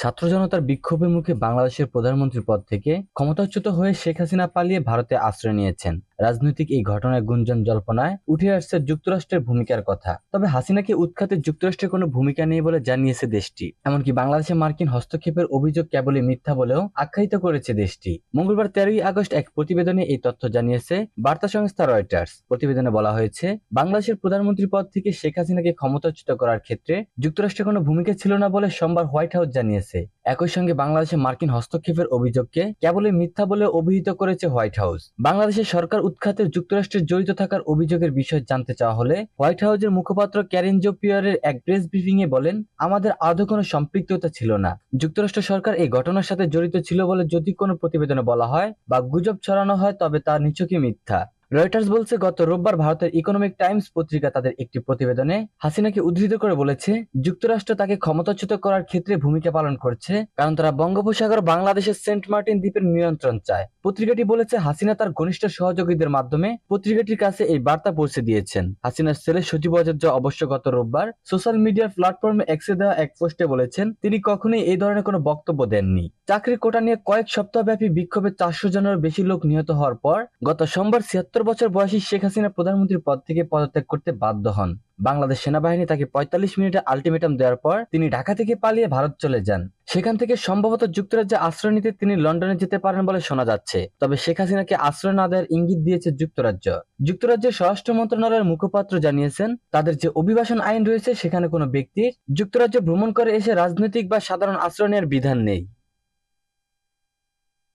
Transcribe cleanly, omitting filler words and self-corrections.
ছাত্র জনতার বিক্ষোভের মুখে বাংলাদেশের প্রধানমন্ত্রী পদ থেকে ক্ষমতাচ্যুত হয়ে শেখ হাসিনা পালিয়ে ভারতে আশ্রয় নিয়েছেন। রাজনৈতিক এই ঘটনায় গুঞ্জন জল্পনায় উঠে আসছে যুক্তরাষ্ট্রের ভূমিকার কথা। তবে হাসিনাকে উৎখাতে যুক্তরাষ্ট্রের কোনো ভূমিকা নেই বলে জানিয়েছে দেশটি। এমনকি বাংলাদেশে মার্কিন হস্তক্ষেপের অভিযোগ কেবলই মিথ্যা বলেও আখ্যায়িত করেছে দেশটি। মঙ্গলবার 13ই আগস্ট এক প্রতিবেদনে এই তথ্য জানিয়েছে বার্তা সংস্থা রয়টার্স। প্রতিবেদনে বলা হয়েছে, বাংলাদেশের প্রধানমন্ত্রী পদ থেকে শেখ হাসিনাকে ক্ষমতাচ্যুত করার ক্ষেত্রে যুক্তরাষ্ট্রের কোনো ভূমিকা ছিল না বলে সোমবার হোয়াইট হাউস জানিয়েছে। একই সঙ্গে বাংলাদেশে মার্কিন হস্তক্ষেপের অভিযোগকে কেবলই মিথ্যা বলে অভিহিত করেছে হোয়াইট হাউস। বাংলাদেশের সরকার উৎখাতে যুক্তরাষ্ট্রের জড়িত থাকার অভিযোগের বিষয়ে জানতে চাওয়া হলে হোয়াইট হাউসের মুখপাত্র ক্যারেন জেপিয়ারের এক প্রেস ব্রিফিং এ বলেন, আমাদের আদৌ কোনো সম্পৃক্ততা ছিল না। যুক্তরাষ্ট্র সরকার এই ঘটনার সাথে জড়িত ছিল বলে যদি কোনো প্রতিবেদনে বলা হয় বা গুজব ছড়ানো হয় তবে তা নিছকই মিথ্যা। রয়টার্স বলছে, গত রোববার ভারতের ইকোনমিক টাইমস পত্রিকা তাদের একটি প্রতিবেদনে হাসিনাকে উদ্ধৃত করে বলেছে, যুক্তরাষ্ট্র তাকে ক্ষমতাচ্যুত করার ক্ষেত্রে ভূমিকা পালন করছে কারণ তারা বঙ্গোপসাগর বাংলাদেশের সেন্ট মার্টিন দ্বীপের নিয়ন্ত্রণ চায়। পত্রিকাটি বলেছে, হাসিনা তার ঘনিষ্ঠ সহযোগীদের মাধ্যমে পত্রিকাটির কাছে এই বার্তা পৌঁছে দিয়েছেন। হাসিনার ছেলে সজীব ওয়াজেদ অবশ্য গত রোববার সোশ্যাল মিডিয়ার প্ল্যাটফর্মে এক্সে দেওয়া এক পোস্টে বলেছেন, তিনি কখনোই এই ধরনের কোনো বক্তব্য দেননি। চাকরির কোটা নিয়ে কয়েক সপ্তাহব্যাপী বিক্ষোভে 400 জনেরও বেশি লোক নিহত হওয়ার পর গত সোমবার 76 বছর বয়সী শেখ হাসিনা প্রধানমন্ত্রীর পদ থেকে পদত্যাগ করতে বাধ্য হন। বাংলাদেশ সেনাবাহিনী তাকে 45 মিনিটে আলটিমেটাম দেওয়ার পর তিনি ঢাকা থেকে পালিয়ে ভারত চলে যান। সেখান থেকে সম্ভবত যুক্তরাজ্যে আশ্রয় নিতে তিনি লন্ডনে যেতে পারেন বলে শোনা যাচ্ছে। তবে শেখ হাসিনাকে আশ্রয় না দেওয়ার ইঙ্গিত দিয়েছে যুক্তরাজ্য। যুক্তরাজ্যের স্বরাষ্ট্র মন্ত্রণালয়ের মুখপাত্র জানিয়েছেন, তাদের যে অভিবাসন আইন রয়েছে সেখানে কোনো ব্যক্তির যুক্তরাজ্য ভ্রমণ করে এসে রাজনৈতিক বা সাধারণ আশ্রয় নেওয়ার বিধান নেই।